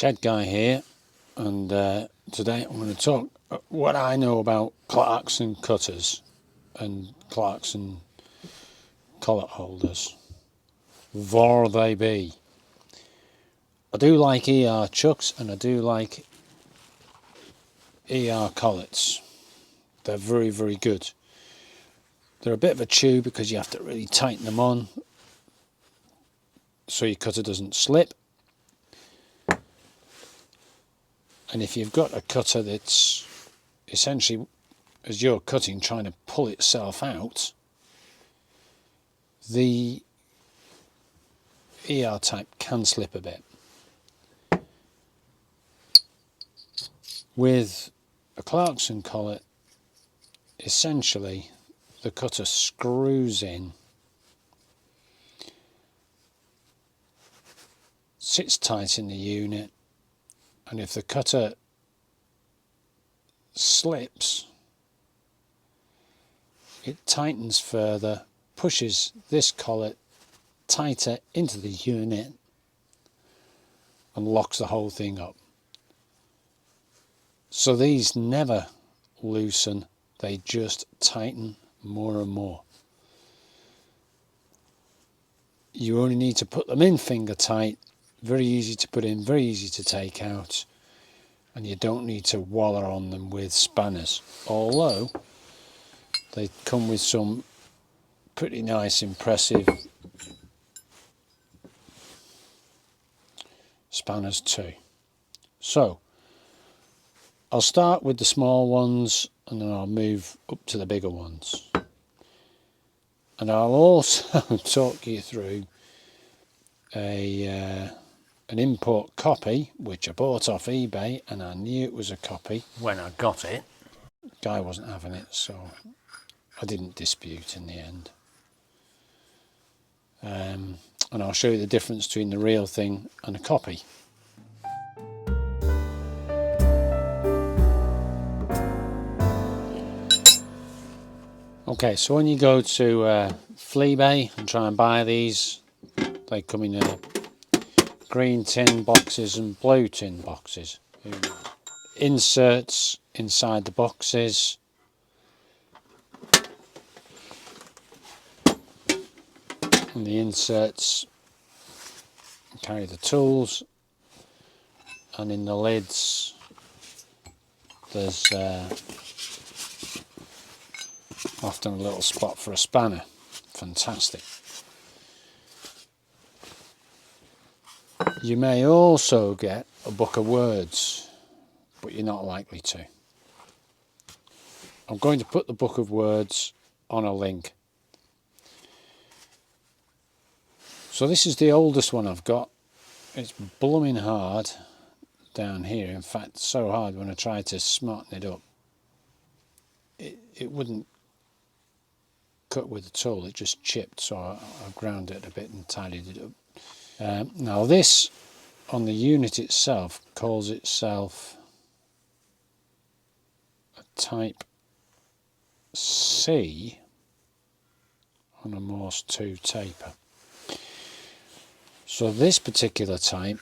Shed Guy here, and today I'm going to talk what I know about Clarkson cutters and Clarkson collet holders. Vor they be. I do like ER chucks and I do like ER collets. They're very, very good. They're a bit of a chew because you have to really tighten them on so your cutter doesn't slip. And if you've got a cutter that's essentially, as you're cutting, trying to pull itself out, the ER type can slip a bit. With a Clarkson collet, essentially the cutter screws in, sits tight in the unit, and if the cutter slips, it tightens further, pushes this collet tighter into the unit and locks the whole thing up. So these never loosen, they just tighten more and more. You only need to put them in finger tight, very easy to put in, very easy to take out, and you don't need to waller on them with spanners, although they come with some pretty nice, impressive spanners too. So I'll start with the small ones and then I'll move up to the bigger ones. And I'll also talk you through an import copy, which I bought off eBay, and I knew it was a copy when I got it. The guy wasn't having it, so I didn't dispute in the end. And I'll show you the difference between the real thing and a copy. Okay, so when you go to Fleabay and try and buy these, they come in green tin boxes and blue tin boxes. Inserts inside the boxes. And the inserts carry the tools, and in the lids there's often a little spot for a spanner. Fantastic. You may also get a book of words, but you're not likely to. I'm going to put the book of words on a link. So this is the oldest one I've got. It's blooming hard down here. In fact, so hard when I tried to smarten it up, it wouldn't cut with the tool, it just chipped, so I ground it a bit and tidied it up. Now this, on the unit itself, calls itself a Type C on a Morse 2 taper. So this particular type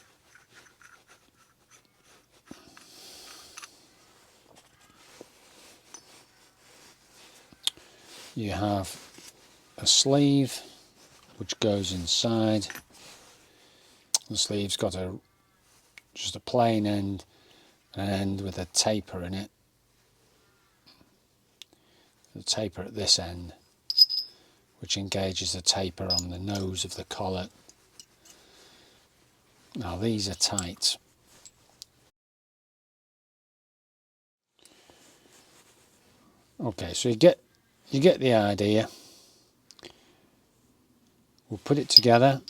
you have a sleeve which goes inside. The sleeve's got just a plain end, an end with a taper in it. The taper at this end, which engages the taper on the nose of the collet. Now these are tight. Okay, so you get the idea. We'll put it together.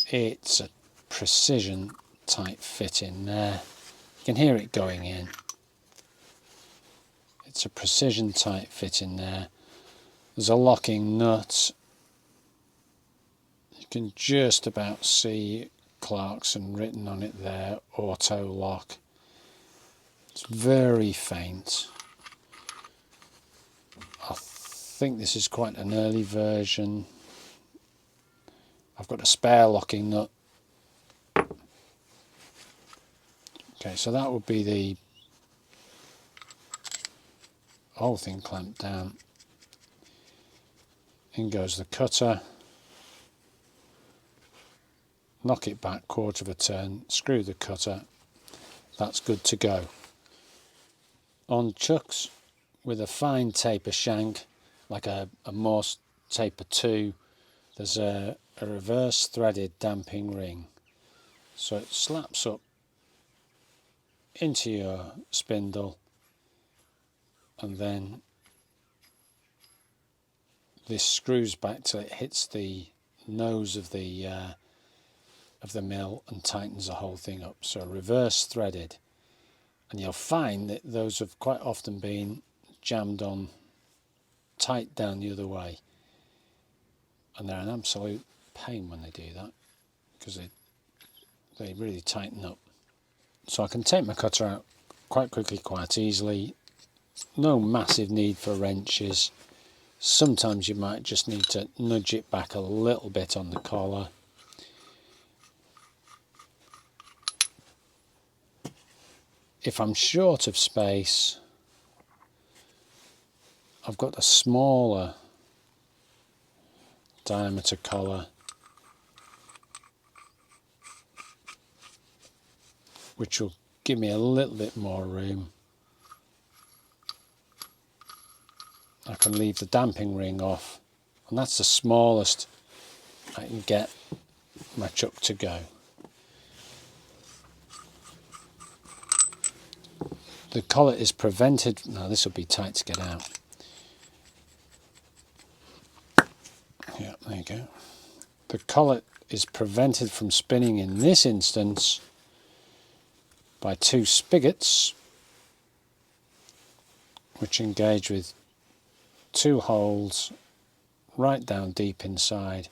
It's a precision tight fit in there. You can hear it going in. It's a precision tight fit in there. There's a locking nut. You can just about see Clarkson written on it there, Autolock. It's very faint. I think this is quite an early version. I've got a spare locking nut Okay, so that would be the whole thing clamped down. In goes the cutter. Knock it back quarter of a turn, screw the cutter. That's good to go. On chucks with a fine taper shank, like a Morse taper 2, there's a reverse threaded damping ring. So it slaps up into your spindle, and then this screws back till it hits the nose of the mill and tightens the whole thing up. So reverse threaded. And you'll find that those have quite often been jammed on tight down the other way, and they're an absolute pain when they do that, because they really tighten up. So I can take my cutter out quite quickly, quite easily. No massive need for wrenches. Sometimes you might just need to nudge it back a little bit on the collar. If I'm short of space, I've got a smaller diameter collar, which will give me a little bit more room. I can leave the damping ring off, and that's the smallest I can get my chuck to go. The collar is prevented, now this will be tight to get out. Yeah, there you go. The collar is prevented from spinning in this instance by 2 spigots, which engage with 2 holes right down deep inside,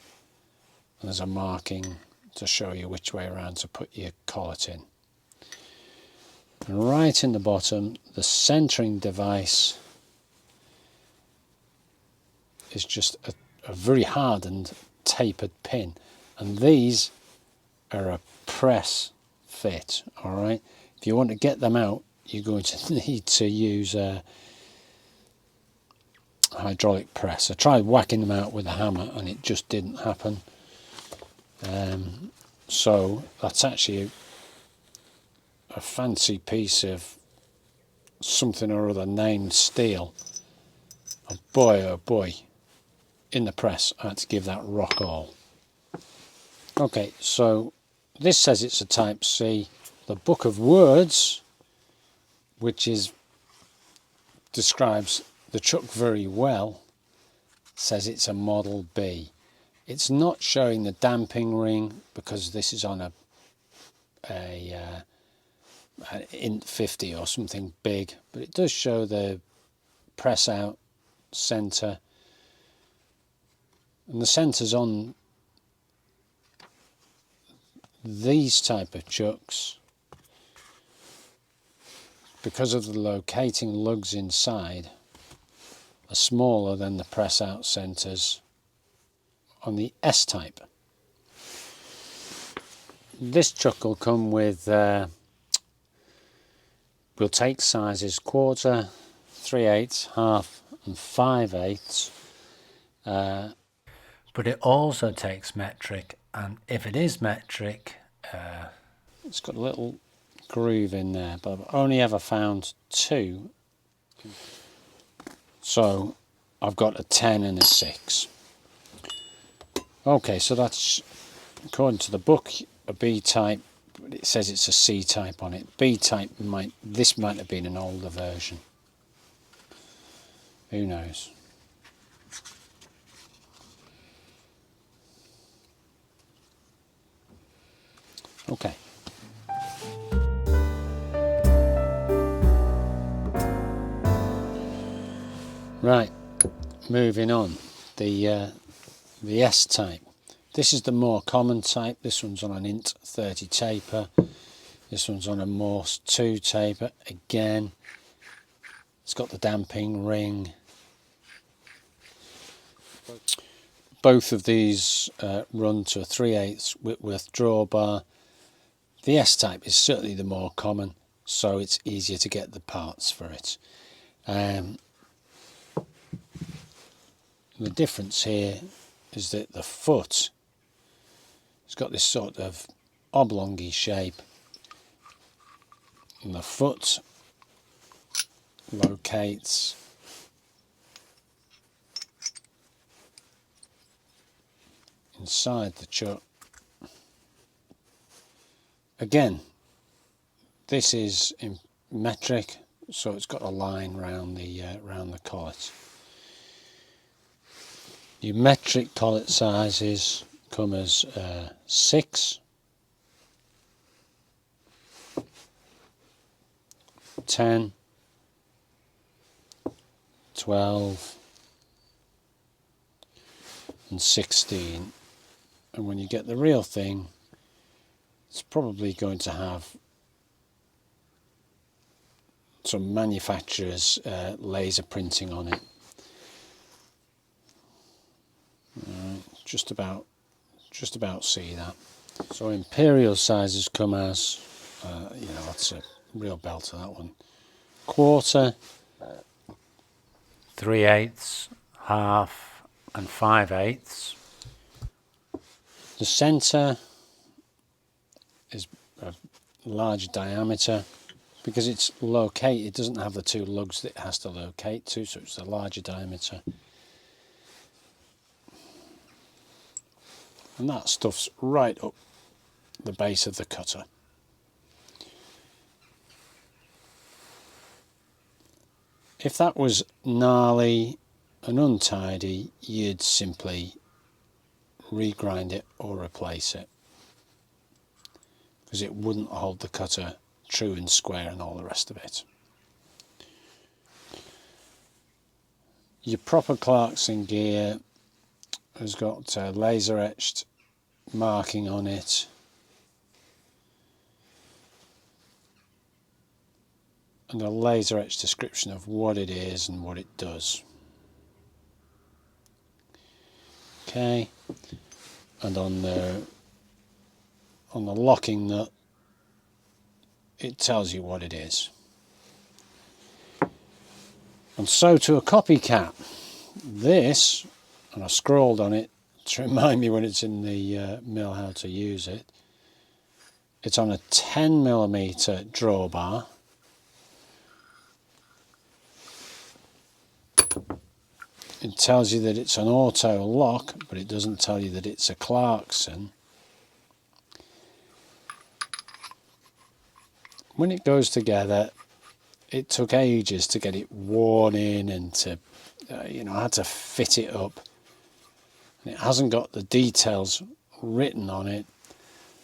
and there's a marking to show you which way around to put your collet in. And right in the bottom, the centering device is just a very hardened tapered pin, and these are a press fit. All right, if you want to get them out, you're going to need to use a hydraulic press. I tried whacking them out with a hammer and it just didn't happen. So that's actually a fancy piece of something or other named steel. And boy oh boy, in the press I had to give that rock all. Okay, so this says it's a Type C. The book of words, which describes the chuck very well, says it's a Model B. It's not showing the damping ring because this is on an Int 50 or something big, but it does show the press out centre, and the centres on these type of chucks, because of the locating lugs inside, are smaller than the press out centres on the S type. This chuck will come with we'll take sizes 1/4, 3/8, half and 5/8, but it also takes metric, and if it is metric, it's got a little groove in there, but I've only ever found 2, so I've got a 10 and a 6. Okay, so that's, according to the book, a B type, but it says it's a C type on it. B type this might have been an older version. Who knows? Okay. Right, moving on. The S type. This is the more common type. This one's on an Int 30 taper. This one's on a Morse 2 taper. Again, it's got the damping ring. Both of these run to a 3/8 Whitworth drawbar. The S type is certainly the more common. so it's easier to get the parts for it. The difference here is that the foot has got this sort of oblongy shape, and the foot locates inside the chuck. Again, this is in metric, so it's got a line round the collet. Your metric collet sizes come as 6, 10, 12 and 16, and when you get the real thing, it's probably going to have some manufacturer's laser printing on it. Just about see that. So imperial sizes come as, that's a real belter, that one. 1/4, 3/8, 1/2 and 5/8. The centre is a large diameter because it's located. It doesn't have the 2 lugs that it has to locate to, so it's a larger diameter. And that stuff's right up the base of the cutter. If that was gnarly and untidy, you'd simply regrind it or replace it, because it wouldn't hold the cutter true and square and all the rest of it. Your proper Clarkson gear has got laser etched marking on it, and a laser etched description of what it is and what it does. Okay, and on the locking nut it tells you what it is. And so to a copycat, this, and I scrawled on it to remind me when it's in the mill how to use it. It's on a 10mm drawbar. It tells you that it's an auto lock, but it doesn't tell you that it's a Clarkson. When it goes together, it took ages to get it worn in and to, I had to fit it up. And it hasn't got the details written on it,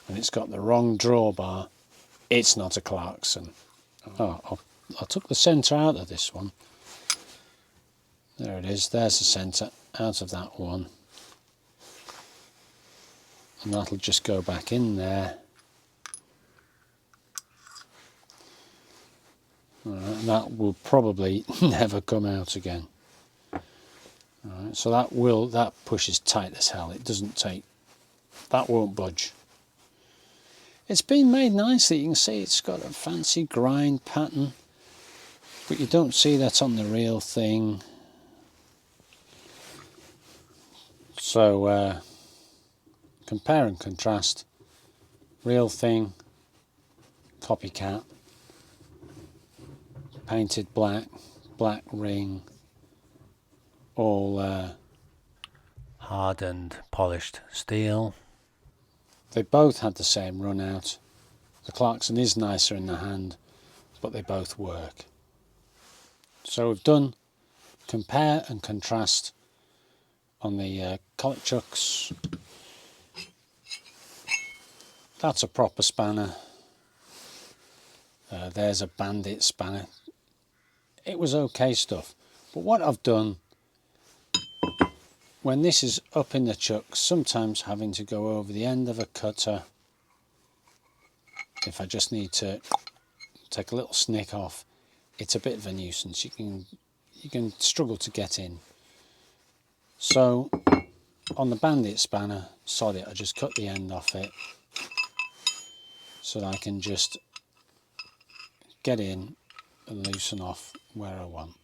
and it's got the wrong drawbar. It's not a Clarkson. Oh, I took the centre out of this one. There it is, there's the centre out of that one. And that'll just go back in there. And that will probably never come out again. Alright, so that pushes tight as hell. It doesn't take, that won't budge. It's been made nicely. You can see it's got a fancy grind pattern, but you don't see that on the real thing. So compare and contrast. Real thing, copycat, painted black, black ring, all hardened, polished steel. They both had the same run out. The Clarkson is nicer in the hand, but they both work. So we've done compare and contrast on the collet chucks. That's a proper spanner. There's a bandit spanner. It was okay stuff. But what I've done, when this is up in the chuck, sometimes having to go over the end of a cutter, if I just need to take a little snick off, it's a bit of a nuisance. You can struggle to get in. So on the bandit spanner, sod it, I just cut the end off it so that I can just get in and loosen off where I want.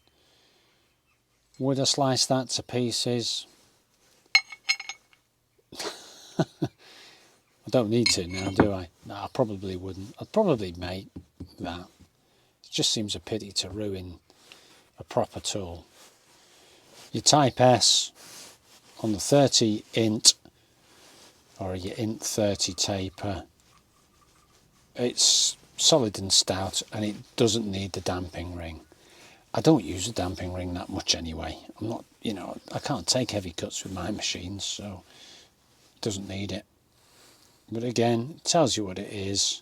Would I slice that to pieces? I don't need to now, do I? No, I probably wouldn't. I'd probably make that. It just seems a pity to ruin a proper tool. Your Type S on the 30 int or your int 30 taper, it's solid and stout and it doesn't need the damping ring. I don't use a damping ring that much anyway. I'm not, you know, I can't take heavy cuts with my machines, so it doesn't need it. But again, it tells you what it is.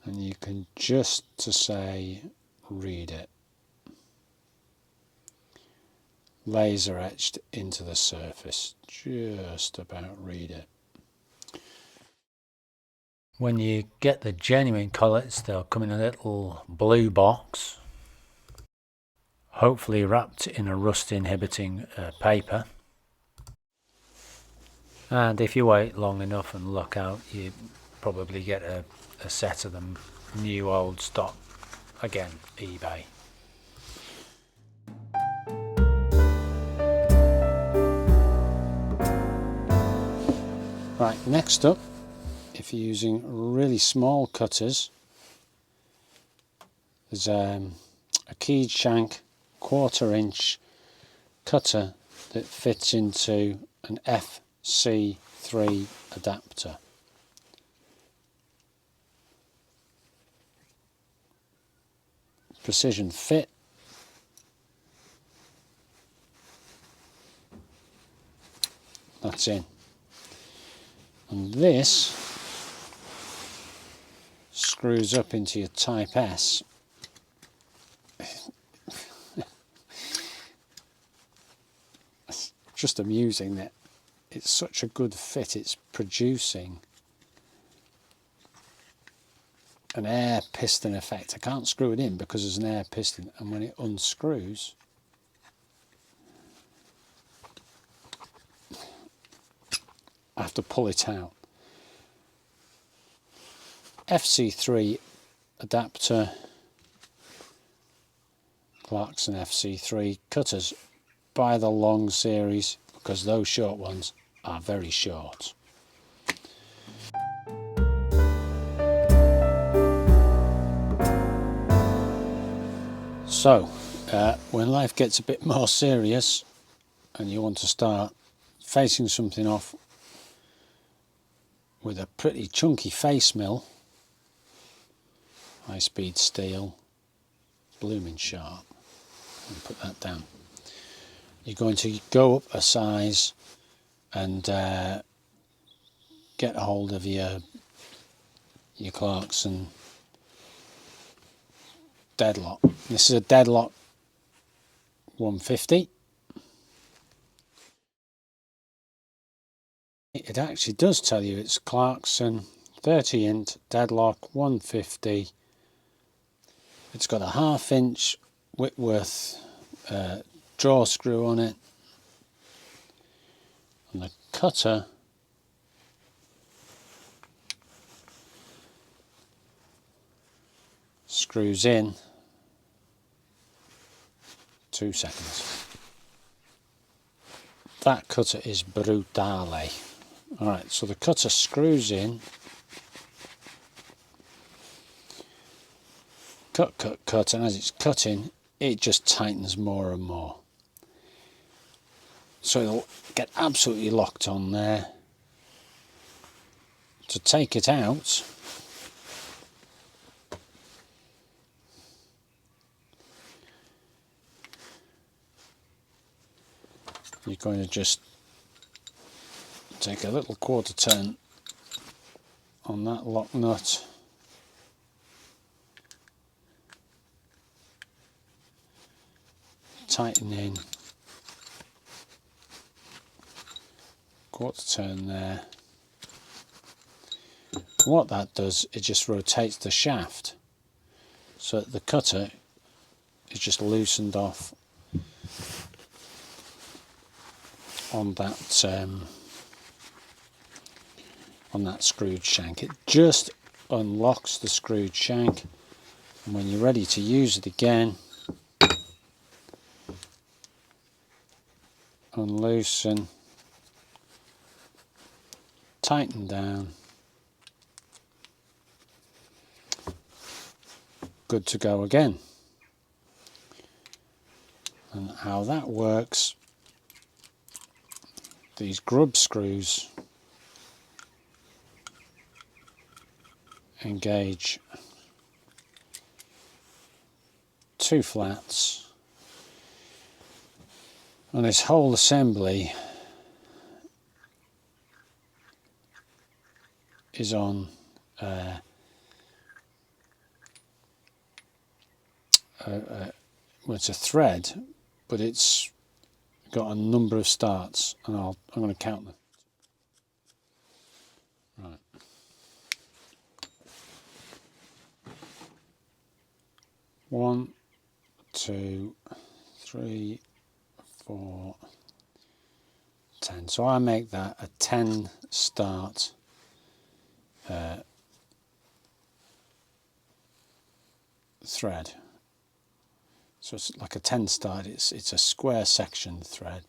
And you can just to say, read it. Laser etched into the surface. Just about read it. When you get the genuine collets, they'll come in a little blue box, hopefully wrapped in a rust inhibiting paper. And if you wait long enough and look out, you probably get a set of them, new old stock. Again, eBay. Right, next up, if you're using really small cutters, there's a keyed shank 1/4 inch cutter that fits into an FC3 adapter. Precision fit. That's in. And this screws up into your Type S. It's just amusing that it's such a good fit. It's producing an air piston effect. I can't screw it in because there's an air piston, and when it unscrews, I have to pull it out. FC3 adapter, Clarkson FC3 cutters. Buy the long series because those short ones are very short. So, when life gets a bit more serious and you want to start facing something off with a pretty chunky face mill, high speed steel, blooming sharp, and put that down. You're going to go up a size and get a hold of your Clarkson Dedlock. This is a Dedlock 150. It actually does tell you it's Clarkson 30 int Dedlock 150. It's got a 1/2 inch Whitworth draw screw on it, and the cutter screws in 2 seconds. That cutter is brutale. Alright, so the cutter screws in, cut, and as it's cutting, it just tightens more and more. So it'll get absolutely locked on there. To take it out, you're going to just take a little 1/4 turn on that lock nut, tighten in, 1/4 turn there. What that does, it just rotates the shaft so that the cutter is just loosened off on that screwed shank. It just unlocks the screwed shank, and when you're ready to use it again, unloosen, tighten down, good to go again. And how that works, these grub screws engage two flats, and this whole assembly is on well, it's a thread, but it's got a number of starts, and I'm going to count them. Right. 1, 2, 3, 4, 10. So I make that a 10 start thread. So it's like a 10 start, it's a square section thread.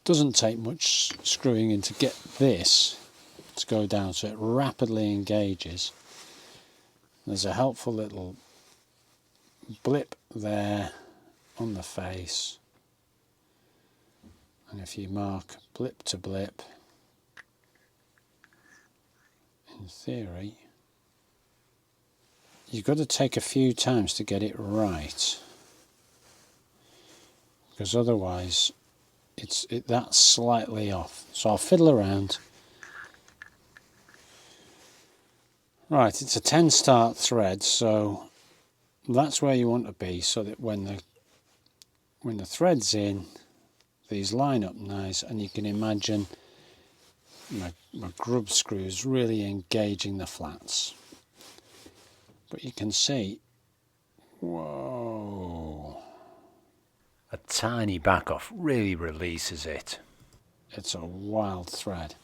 Doesn't take much screwing in to get this to go down, so it rapidly engages. There's a helpful little blip there on the face, and if you mark blip to blip, in theory you've got to take a few times to get it right, because otherwise that's slightly off. So I'll fiddle around. Right, it's a 10 start thread, so that's where you want to be, so that when the thread's in, these line up nice, and you can imagine my grub screws really engaging the flats. But you can see, whoa, A tiny back off really releases it. it's a wild thread.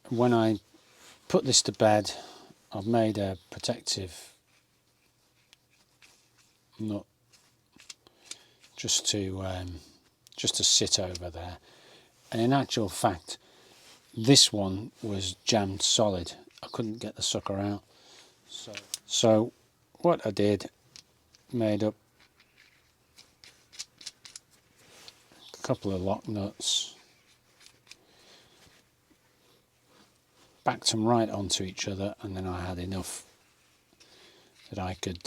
When I put this to bed, I've made a protective nut just to sit over there, and in actual fact this one was jammed solid. I couldn't get the sucker out, so what I did, made up a couple of lock nuts, backed them right onto each other, and then I had enough that I could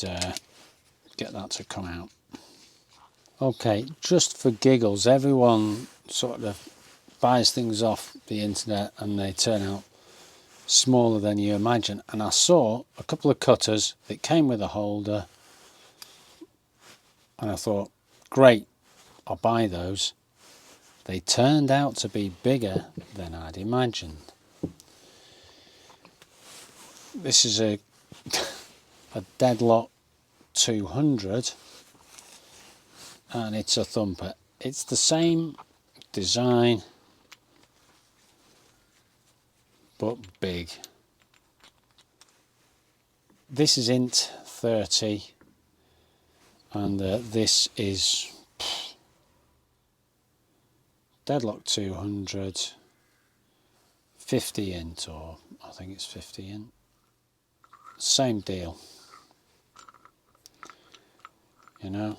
get that to come out. Okay, just for giggles, everyone sort of buys things off the internet and they turn out smaller than you imagine, and I saw a couple of cutters that came with a holder, and I thought, great, I'll buy those. They turned out to be bigger than I'd imagined. This is a Dedlock 200, and it's a thumper. It's the same design but big. This is int 30, and this is Dedlock 200, 50 int, or I think it's 50 int. Same deal, you know.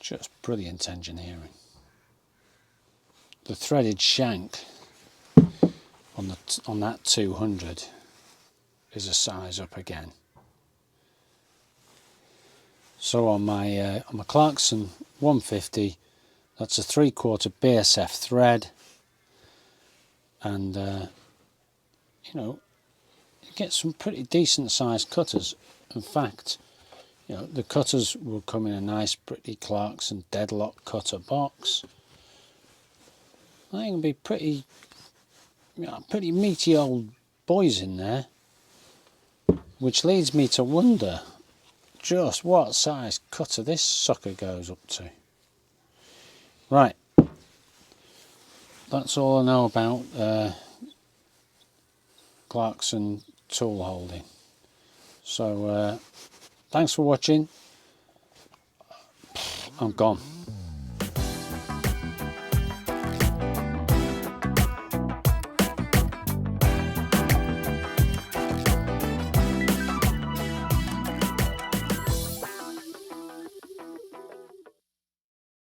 Just brilliant engineering. The threaded shank on that 200 is a size up again. So on my Clarkson 150, that's a 3/4 BSF thread, and you know, you get some pretty decent sized cutters. In fact, you know, the cutters will come in a nice pretty Clarkson Dedlock cutter box. I think it'll be pretty, you know, pretty meaty old boys in there, which leads me to wonder just what size cutter this sucker goes up to. Right, that's all I know about Clarkson tool holding. So thanks for watching. I'm gone.